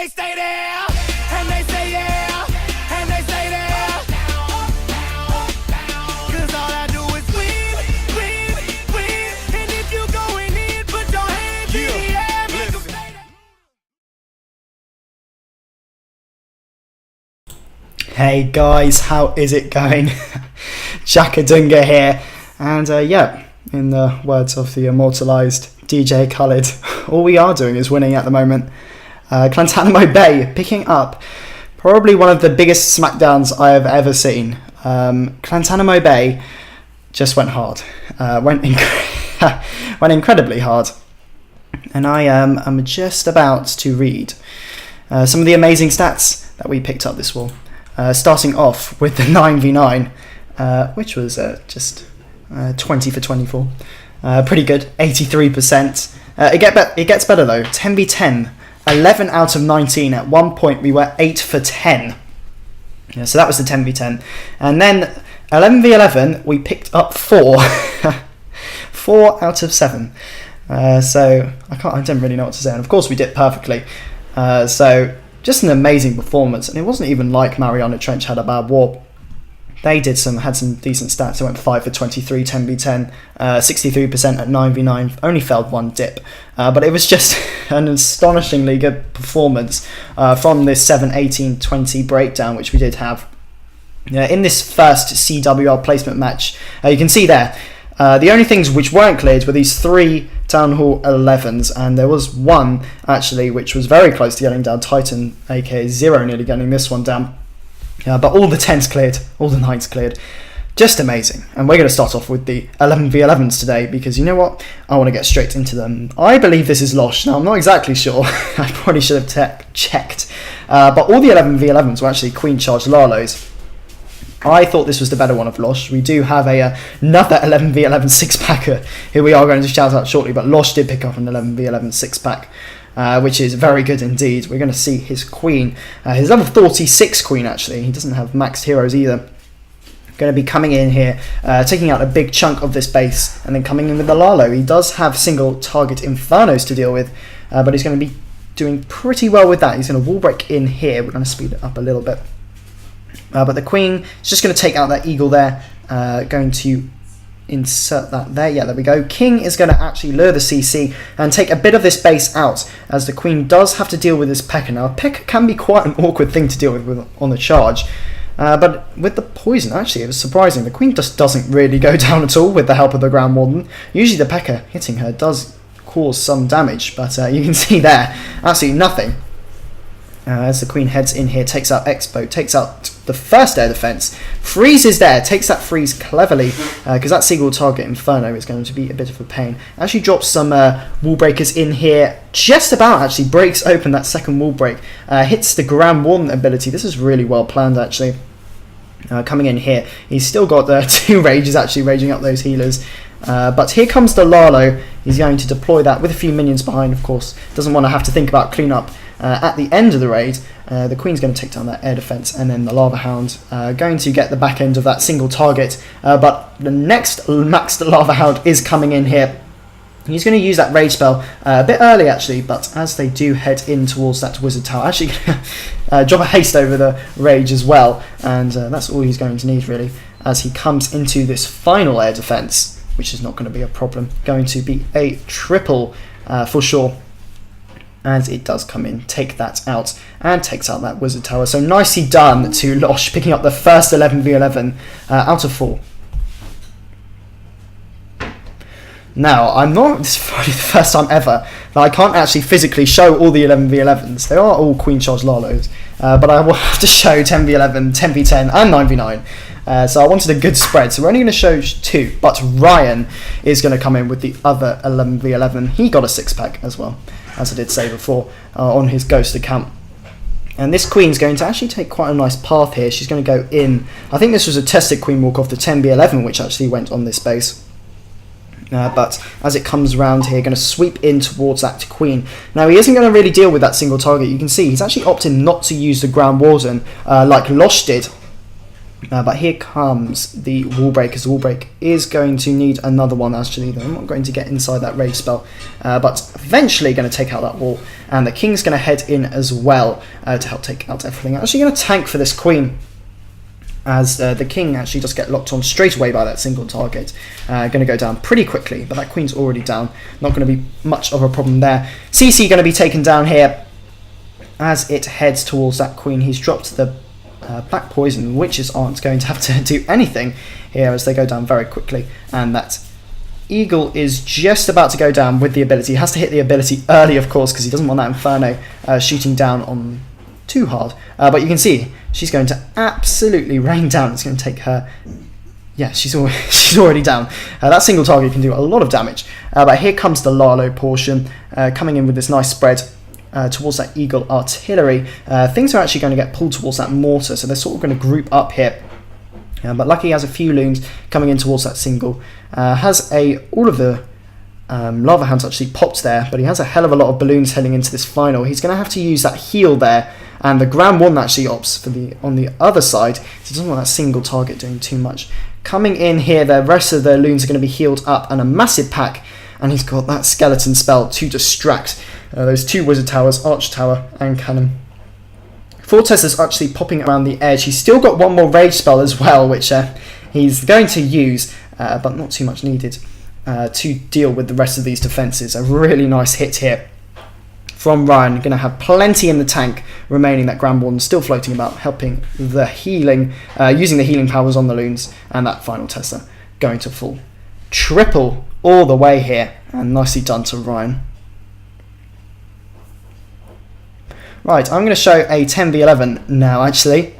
they stay there, and they say yeah, and they stay there. Cause all I do is win, win, win. And if you going in, put your hands in the air, make them stay there. Hey guys, how is it going? Jackadunga here, and yeah, in the words of the immortalised DJ Khaled, all we are doing is winning at the moment. Clantanemo Bay picking up probably one of the biggest smackdowns I have ever seen. Clantanemo Bay just went hard, went incredibly hard, and I am just about to read some of the amazing stats that we picked up this war. Starting off with the 9v9, which was just 20 for 24. Pretty good, 83%. It gets better though, 10v10, 11 out of 19. At one point we were 8 for 10. Yeah, so that was the 10v10. And then 11v11, we picked up 4. 4 out of 7. So I don't really know what to say. And of course we did perfectly. So just an amazing performance. And it wasn't even like Mariana Trench had a bad war. They had some decent stats. They went 5 for 23, 10v10, 63% at 9v9, only failed one dip. But it was just an astonishingly good performance from this 7-18-20 breakdown, which we did have. In this first CWR placement match, you can see there, the only things which weren't cleared were these 3 Town Hall 11s, and there was one, actually, which was very close to getting down, Titan, aka Zero, nearly getting this one down. But all the 10s cleared, all the 9s cleared. Just amazing. And we're going to start off with the 11v11s today, because you know what? I want to get straight into them. I believe this is Losh. Now, I'm not exactly sure. I probably should have checked. But all the 11v11s were actually Queen Charge Lalos. I thought this was the better one of Losh. We do have another 11v11 six-packer who we are going to shout out shortly, but Losh did pick up an 11v11 six-pack. Which is very good indeed. We're going to see his queen, his level 46 queen actually. He doesn't have maxed heroes either. Going to be coming in here, taking out a big chunk of this base, and then coming in with the Lalo. He does have single target Infernos to deal with, but he's going to be doing pretty well with that. He's going to wall break in here. We're going to speed it up a little bit. But the queen is just going to take out that eagle there, going to insert that there. Yeah, there we go. King is going to actually lure the CC and take a bit of this base out, as the queen does have to deal with this P.E.K.K.A. Now, a P.E.K.K.A. can be quite an awkward thing to deal with on the charge, but with the poison, actually, it was surprising. The queen just doesn't really go down at all with the help of the Ground Warden. Usually the P.E.K.K.A. hitting her does cause some damage, but you can see there, absolutely nothing. As the queen heads in here, takes out Expo, takes out the first air defense, freezes there, takes that freeze cleverly, because that single target Inferno is going to be a bit of a pain. Actually drops some wall breakers in here, just about actually breaks open that second wall break, hits the Grand Warden ability. This is really well planned actually. Coming in here, he's still got the 2 rages actually raging up those healers. But here comes the Lalo. He's going to deploy that with a few minions behind, of course. Doesn't want to have to think about cleanup at the end of the raid. The Queen's going to take down that air defense, and then the Lava Hound going to get the back end of that single target. But the next maxed Lava Hound is coming in here. He's going to use that rage spell a bit early actually, but as they do head in towards that wizard tower, actually drop a haste over the rage as well, and that's all he's going to need really, as he comes into this final air defense, which is not going to be a problem. Going to be a triple for sure, as it does come in, take that out, and takes out that wizard tower. So nicely done to Losh, picking up the first 11v11 out of 4. Now, this is probably the first time ever that I can't actually physically show all the 11v11s. They are all Queen Charge Lalos, but I will have to show 10v11, 10v10 and 9v9. So I wanted a good spread, so we're only going to show 2, but Ryan is going to come in with the other 11v11. He got a 6-pack as well, as I did say before, on his Ghost account. And this Queen's going to actually take quite a nice path here. She's going to go in. I think this was a tested Queen walk off the 10b11, which actually went on this base. But as it comes around here, going to sweep in towards that Queen. Now, he isn't going to really deal with that single target. You can see he's actually opting not to use the Ground Warden like Losh did. But here comes the wall break, as the wall break is going to need another one actually. They're not going to get inside that rage spell, but eventually going to take out that wall, and the king's going to head in as well to help take out everything. Actually going to tank for this queen, as the king actually does get locked on straight away by that single target. Going to go down pretty quickly, but that queen's already down. Not going to be much of a problem there. CC going to be taken down here as it heads towards that queen. He's dropped the black poison. Witches aren't going to have to do anything here as they go down very quickly, and that eagle is just about to go down with the ability. He has to hit the ability early, of course, because he doesn't want that inferno shooting down on too hard, but you can see she's going to absolutely rain down. It's going to take her, yeah, she's already down. That single target can do a lot of damage, but here comes the Lalo portion coming in with this nice spread towards that eagle artillery. Things are actually going to get pulled towards that mortar, so they're sort of going to group up here. But Lucky has a few loons coming in towards that single. Has all of the lava hounds actually popped there, but he has a hell of a lot of balloons heading into this final. He's going to have to use that heal there, and the Grand 1 actually opts for on the other side, so he doesn't want that single target doing too much. Coming in here, the rest of the loons are going to be healed up, and a massive pack, and he's got that skeleton spell to distract those two wizard towers, arch tower and cannon. Fortress is actually popping around the edge. He's still got one more rage spell as well, which he's going to use, but not too much needed to deal with the rest of these defences. A really nice hit here from Ryan. Going to have plenty in the tank remaining. That Grand Warden still floating about, helping the healing, using the healing powers on the loons, and that final Tesla going to full triple all the way here, and nicely done to Ryan. Right, I'm going to show a 10v11 now actually.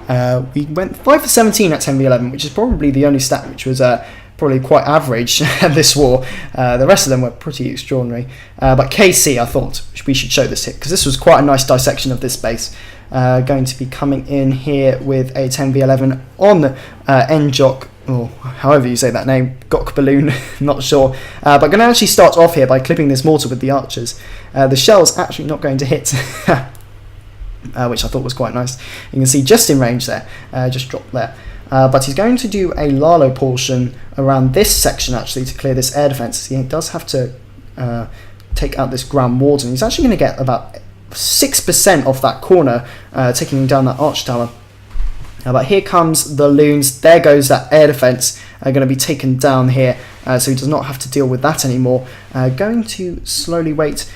We went 5 for 17 at 10v11, which is probably the only stat which was probably quite average this war. The rest of them were pretty extraordinary. But KC, I thought we should show this hit, because this was quite a nice dissection of this base. Going to be coming in here with a 10v11 on Njok, or however you say that name, Gok Balloon, not sure. But going to actually start off here by clipping this mortar with the archers. The shell's actually not going to hit. Which I thought was quite nice. You can see just in range there, just dropped there. But he's going to do a Lalo portion around this section actually to clear this air defence. He does have to take out this Grand Warden. He's actually going to get about 6% off that corner, taking down that arch tower. But here comes the loons. There goes that air defence. Going to be taken down here, so he does not have to deal with that anymore. Going to slowly wait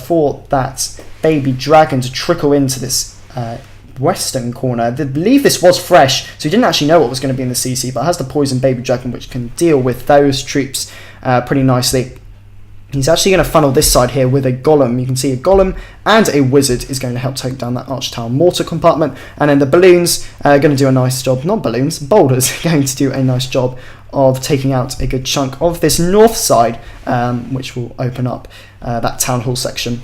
for that baby dragon to trickle into this western corner. I believe this was fresh, so he didn't actually know what was going to be in the CC, but has the poison baby dragon, which can deal with those troops pretty nicely. He's actually going to funnel this side here with a golem. You can see a golem and a wizard is going to help take down that arch tower mortar compartment, and then the balloons are going to do a nice job, not balloons, boulders, going to do a nice job of taking out a good chunk of this north side, which will open up that town hall section.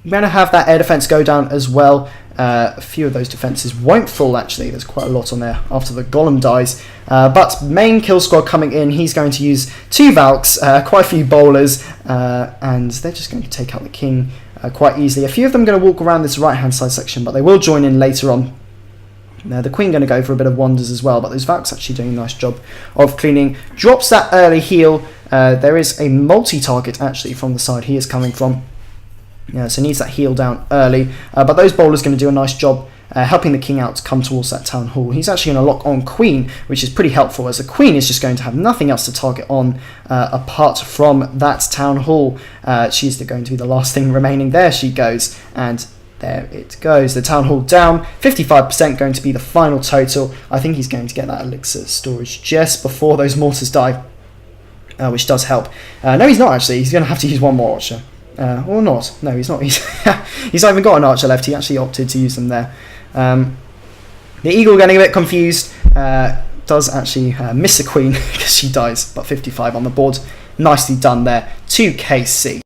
We're going to have that air defence go down as well. A few of those defences won't fall actually, there's quite a lot on there after the golem dies. But main kill squad coming in, he's going to use 2 Valks, quite a few bowlers, and they're just going to take out the king quite easily. A few of them going to walk around this right hand side section, but they will join in later on. The queen going to go for a bit of wonders as well, but those Valks actually doing a nice job of cleaning. Drops that early heal. There is a multi-target actually from the side he is coming from. So needs that heal down early, but those bowlers going to do a nice job helping the king out to come towards that town hall. He's actually going to lock on queen, which is pretty helpful, as the queen is just going to have nothing else to target on apart from that town hall. She's going to be the last thing remaining. There she goes, and there it goes. The town hall down, 55% going to be the final total. I think he's going to get that elixir storage just before those mortars die, which does help. No, he's not actually. He's going to have to use one more archer. Or not. No, he's not. He's not even got an archer left. He actually opted to use them there. The eagle getting a bit confused. Does actually miss the queen because she dies, but 55 on the board. Nicely done there. 2KC.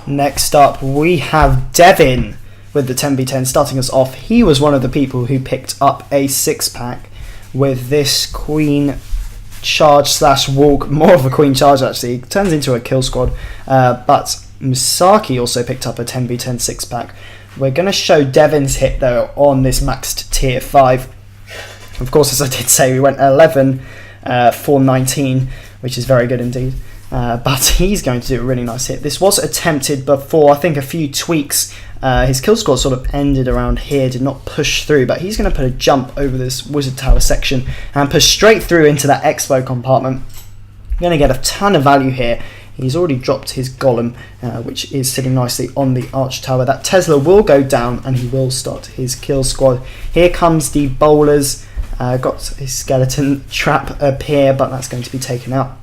Next up, we have Devin with the 10v10 starting us off. He was one of the people who picked up a 6-pack with this queen charge slash walk, more of a queen charge actually. It turns into a kill squad, but Misaki also picked up a 10v10 6-pack. We're going to show Devin's hit though on this maxed tier 5. Of course, as I did say, we went 11 for 19, which is very good indeed. But he's going to do a really nice hit. This was attempted before, I think a few tweaks. His kill score sort of ended around here, did not push through, but he's going to put a jump over this wizard tower section and push straight through into that expo compartment. Going to get a ton of value here. He's already dropped his golem, which is sitting nicely on the arch tower. That Tesla will go down and he will start his kill squad. Here comes the bowlers. Got his skeleton trap up here, but that's going to be taken out.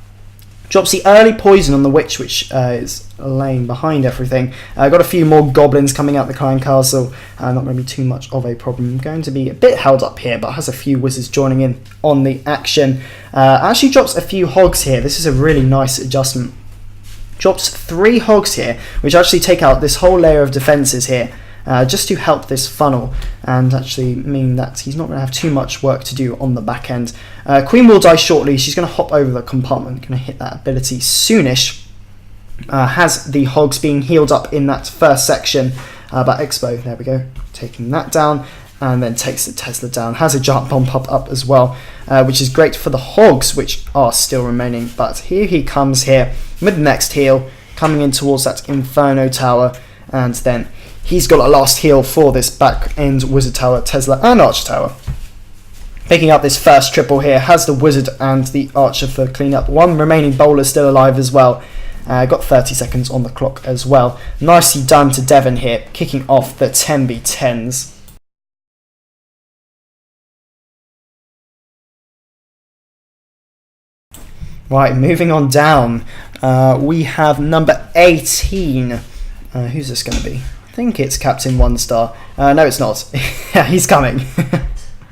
Drops the early poison on the witch, which is laying behind everything. Got a few more goblins coming out the clan castle. Not going to be too much of a problem. Going to be a bit held up here, but has a few wizards joining in on the action. Actually drops a few hogs here. This is a really nice adjustment. Drops 3 hogs here, which actually take out this whole layer of defences here. Just to help this funnel and actually mean that he's not going to have too much work to do on the back end. Queen will die shortly. She's going to hop over the compartment, going to hit that ability soonish. Has the hogs being healed up in that first section, but Expo, there we go, taking that down, and then takes the Tesla down. Has a giant bomb pop up as well, which is great for the hogs, which are still remaining. But here he comes here with the next heal, coming in towards that Inferno tower, and then he's got a last heal for this back end wizard tower, Tesla and archer tower. Picking up this first triple here, has the wizard and the archer for cleanup. 1 remaining bowler still alive as well. Got 30 seconds on the clock as well. Nicely done to Devon here, kicking off the 10v10's. Right, moving on down, we have number 18. Who's this going to be? I think it's Captain 1 Star. No, it's not. Yeah, he's coming.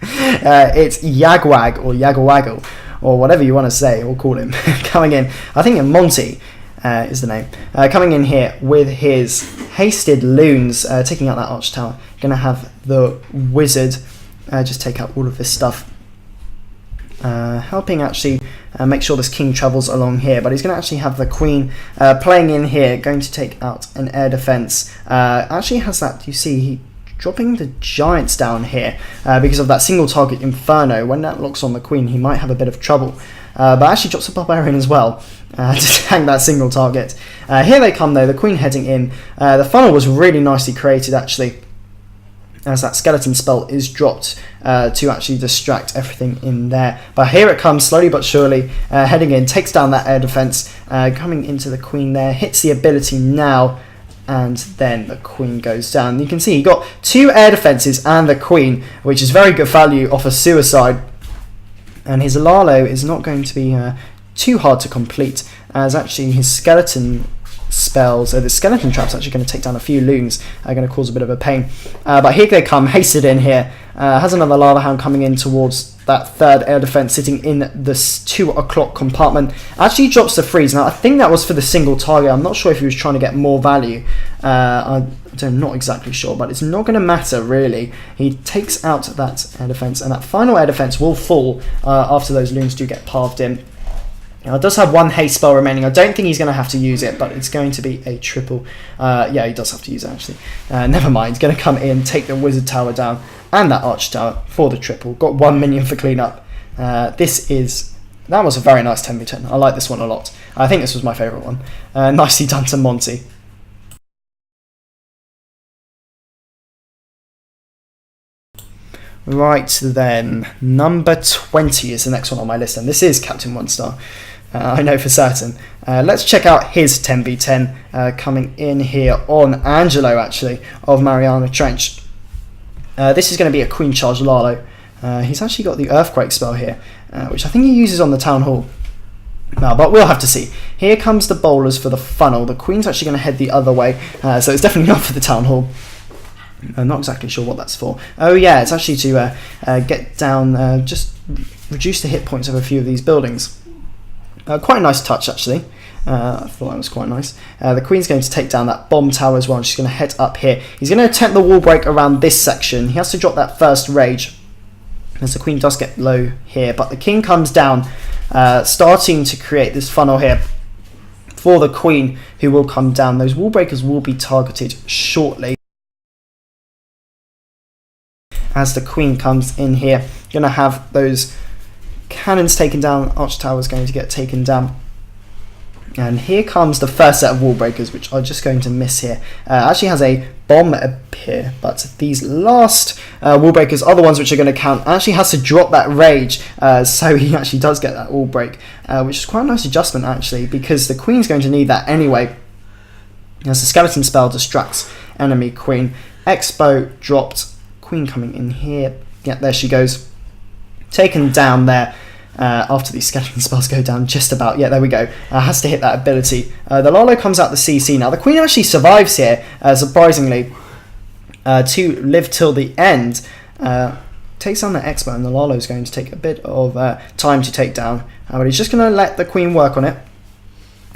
It's Yagwag or Yagawaggle, or whatever you want to say or call him. Coming in, I think Monty is the name. Coming in here with his hasted loons, taking out that arch tower. Going to have the wizard just take out all of this stuff. Helping actually make sure this king travels along here, but he's going to actually have the queen playing in here, going to take out an air defense. Actually has that, you see, he dropping the giants down here because of that single target Inferno. When that locks on the queen, he might have a bit of trouble. But actually drops a barbarian as well to tank that single target. Here they come though, the queen heading in. The funnel was really nicely created actually, as that skeleton spell is dropped to actually distract everything in there. But here it comes, slowly but surely, heading in, takes down that air defense, coming into the queen there, hits the ability now, and then the queen goes down. You can see he got 2 air defenses and the queen, which is very good value off a suicide. And his Lalo is not going to be too hard to complete, as actually his skeleton spells, the skeleton trap's actually going to take down a few loons, are going to cause a bit of a pain. But here they come, hasted in here, has another lava hound coming in towards that 3rd air defense, sitting in this 2 o'clock compartment. Actually drops the freeze. Now I think that was for the single target. I'm not sure if he was trying to get more value. I'm not exactly sure, but it's not going to matter really. He takes out that air defense, and that final air defense will fall after those loons do get palved in. Now, it does have 1 haste spell remaining. I don't think he's going to have to use it, but it's going to be a triple. Yeah, he does have to use it, actually. Never mind. He's going to come in, take the wizard tower down, and that arch tower for the triple. Got 1 minion for cleanup. That was a very nice 10v10. I like this one a lot. I think this was my favourite one. Nicely done to Monty. Right then, number 20 is the next one on my list, and this is Captain 1 Star. I know for certain. Let's check out his 10v10 coming in here on Angelo, actually, of Mariana Trench. This is going to be a Queen Charge Lalo. He's actually got the Earthquake spell here, which I think he uses on the Town Hall. But we'll have to see. Here comes the bowlers for the funnel. The Queen's actually going to head the other way, so it's definitely not for the Town Hall. I'm not exactly sure what that's for. Oh yeah, it's actually to get down, just reduce the hit points of a few of these buildings. Quite a nice touch actually. I thought that was quite nice. The Queen's going to take down that bomb tower as well, and she's going to head up here. He's going to attempt the wall break around this section. He has to drop that first rage, as the Queen does get low here. But the King comes down, starting to create this funnel here for the Queen, who will come down. Those wall breakers will be targeted shortly, as the Queen comes in here, Going to have those cannons taken down. Archer tower is going to get taken down. And here comes the first set of wall breakers, which are just going to miss here. Actually has a bomb up here, but these last wall breakers are the ones which are going to count. Actually has to drop that rage, so he actually does get that wall break, which is quite a nice adjustment actually, because the queen's going to need that anyway, as the skeleton spell distracts enemy queen. Expo dropped, queen coming in here. Yeah, there she goes. Taken down there. After these skeleton spells go down just about. Yeah, there we go. Has to hit that ability. The Lalo comes out the CC now. The queen actually survives here, surprisingly, to live till the end. Takes down the Expo, and the Lalo is going to take a bit of time to take down. But he's just going to let the queen work on it.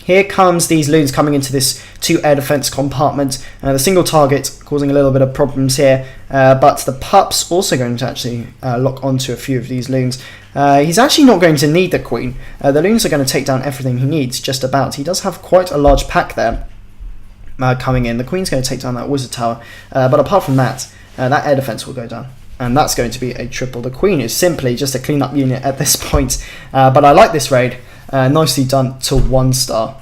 Here comes these loons coming into this 2 air defense compartment. The single target causing a little bit of problems here, but the pup's also going to actually lock onto a few of these loons. He's actually not going to need the queen. The loons are going to take down everything he needs, just about. He does have quite a large pack there coming in. The queen's going to take down that wizard tower, but apart from that, that air defense will go down. And that's going to be a triple. The queen is simply just a clean-up unit at this point, but I like this raid. Nicely done to 1 star.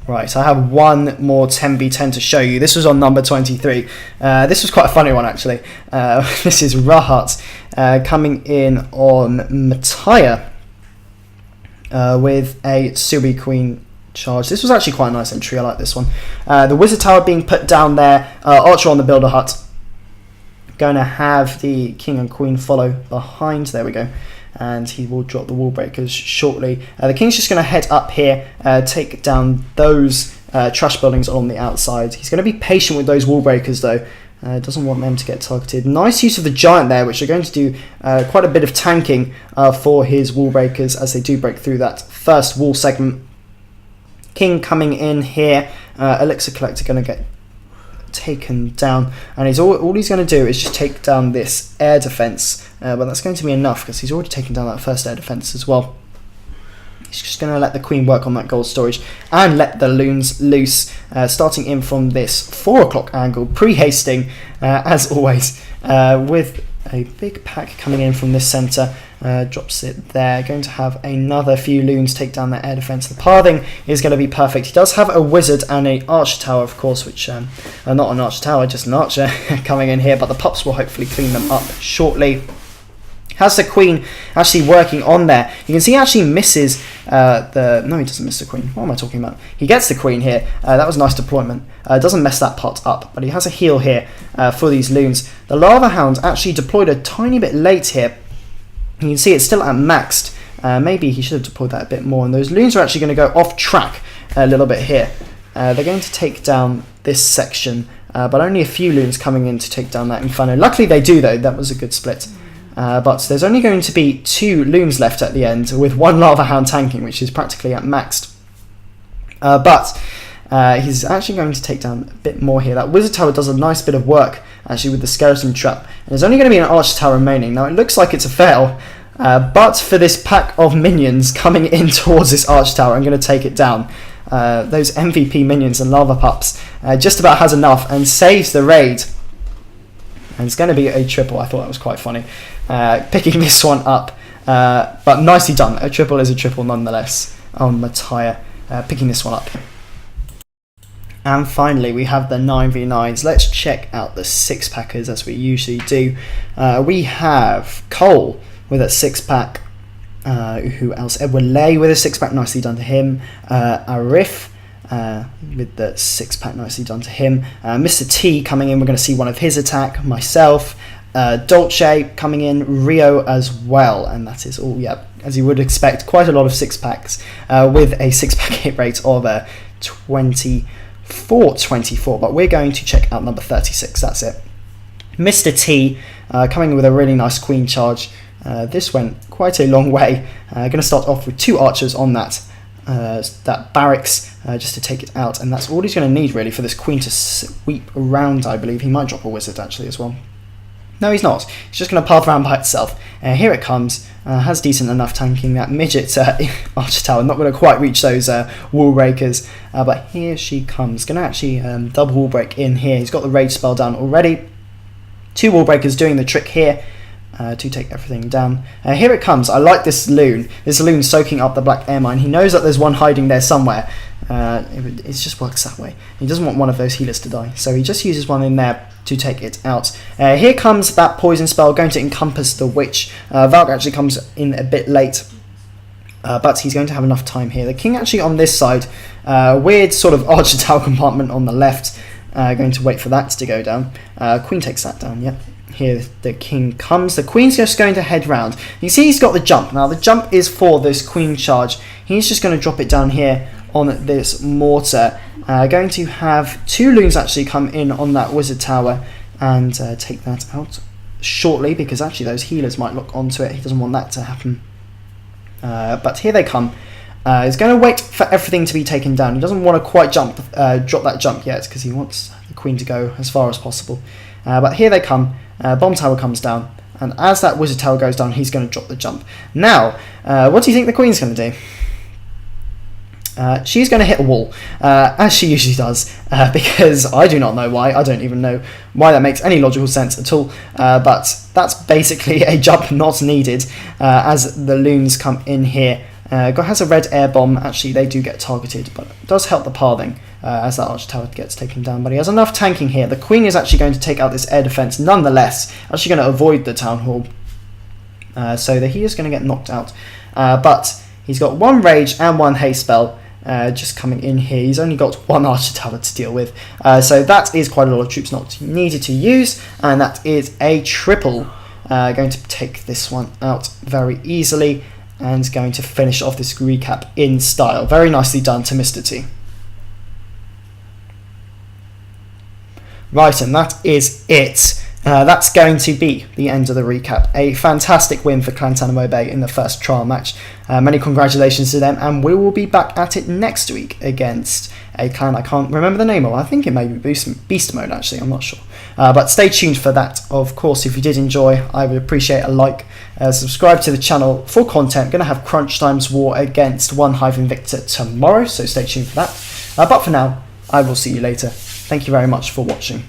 Right, I have one more 10v10 to show you. This was on number 23. This was quite a funny one actually. This is Rahat coming in on Mataya with a Subi Queen charge. This was actually quite a nice entry. I like this one. The wizard tower being put down there. Archer on the builder hut. Going to have the king and queen follow behind. There we go. And he will drop the wall breakers shortly. The king's just going to head up here, take down those trash buildings along the outside. He's going to be patient with those wall breakers though. Doesn't want them to get targeted. Nice use of the giant there, which are going to do quite a bit of tanking for his wall breakers as they do break through that first wall segment. King coming in here. Elixir collector going to get taken down, and all he's going to do is just take down this air defense, but that's going to be enough because he's already taken down that first air defense as well. He's just going to let the queen work on that gold storage and let the loons loose, starting in from this 4 o'clock angle, pre-hasting as always, with a big pack coming in from this centre. Drops it there. Going to have another few loons take down that air defense. The pathing is going to be perfect. He does have a wizard and an archer tower, of course, which not an archer tower, just an archer coming in here, but the pups will hopefully clean them up shortly. Has the queen actually working on there. You can see he actually misses no, he doesn't miss the queen. What am I talking about? He gets the queen here. That was a nice deployment. Doesn't mess that part up, but he has a heal here for these loons. The lava hound actually deployed a tiny bit late here. You can see it's still at maxed. Maybe he should have deployed that a bit more. And those loons are actually going to go off track a little bit here. They're going to take down this section, but only a few loons coming in to take down that Inferno. Luckily they do though. That was a good split. But there's only going to be 2 loons left at the end, with 1 lava hound tanking, which is practically at maxed. But he's actually going to take down a bit more here. That wizard tower does a nice bit of work actually with the skeleton trap, and there's only going to be an archer tower remaining. Now it looks like it's a fail, but for this pack of minions coming in towards this archer tower, I'm going to take it down. Those MVP minions and lava pups just about has enough and saves the raid. And it's going to be a triple. I thought that was quite funny, picking this one up, but nicely done. A triple is a triple nonetheless on Mataya, picking this one up. And finally, we have the 9v9s. Let's check out the 6-packers as we usually do. We have Cole with a 6-pack. Who else? Edward Lay with a 6-pack. Nicely done to him. Arif with the 6-pack. Nicely done to him. Mr. T coming in. We're going to see one of his attack. Myself. Dolce coming in. Rio as well. And that is all, yeah, as you would expect. Quite a lot of 6-packs with a 6-pack hit rate of 24, but we're going to check out number 36. That's it. Mr. T coming in with a really nice queen charge. This went quite a long way. Going to start off with 2 archers on that barracks just to take it out, and that's all he's going to need really for this queen to sweep around. I believe he might drop a wizard actually as well. No, he's not. He's just going to path around by itself. Here it comes. Has decent enough tanking. That midget archer tower. Not going to quite reach those wall breakers. But here she comes. Going to actually double wall break in here. He's got the rage spell down already. 2 wall breakers doing the trick here. To take everything down. Here it comes. I like this loon. This loon soaking up the black air mine. He knows that there's one hiding there somewhere. It just works that way. He doesn't want one of those healers to die, so he just uses one in there to take it out. Here comes that poison spell going to encompass the witch. Valk actually comes in a bit late, but he's going to have enough time here. The king actually on this side. Weird sort of archer tower compartment on the left. Going to wait for that to go down. Queen takes that down, yeah. Here the king comes. The queen's just going to head round. You see he's got the jump. Now the jump is for this queen charge. He's just going to drop it down here on this mortar. Going to have 2 loons actually come in on that wizard tower and take that out shortly, because actually those healers might lock onto it. He doesn't want that to happen. But here they come. He's going to wait for everything to be taken down. He doesn't want to quite drop that jump yet, because he wants the queen to go as far as possible. But here they come. Bomb tower comes down, and as that wizard tower goes down, he's going to drop the jump. Now, what do you think the queen's going to do? She's going to hit a wall, as she usually does, because I do not know why. I don't even know why that makes any logical sense at all, but that's basically a jump not needed as the loons come in here. God has a red air bomb. Actually, they do get targeted, but it does help the pathing as that archer tower gets taken down. But he has enough tanking here. The queen is actually going to take out this air defense nonetheless. Actually going to avoid the town hall. So that he is going to get knocked out. But he's got 1 rage and 1 haste spell just coming in here. He's only got 1 archer tower to deal with. So that is quite a lot of troops not needed to use. And that is a triple. Going to take this one out very easily. And going to finish off this recap in style. Very nicely done to Mr. T. Right, and that is it. That's going to be the end of the recap. A fantastic win for Clantanemo Bay in the first trial match. Many congratulations to them, and we will be back at it next week against a clan I can't remember the name of. I think it may be Beast Mode, actually, I'm not sure. But stay tuned for that. Of course, if you did enjoy, I would appreciate a like. Subscribe to the channel for content. Going to have Crunch Time's War against 1-Victor tomorrow, so stay tuned for that. But for now, I will see you later. Thank you very much for watching.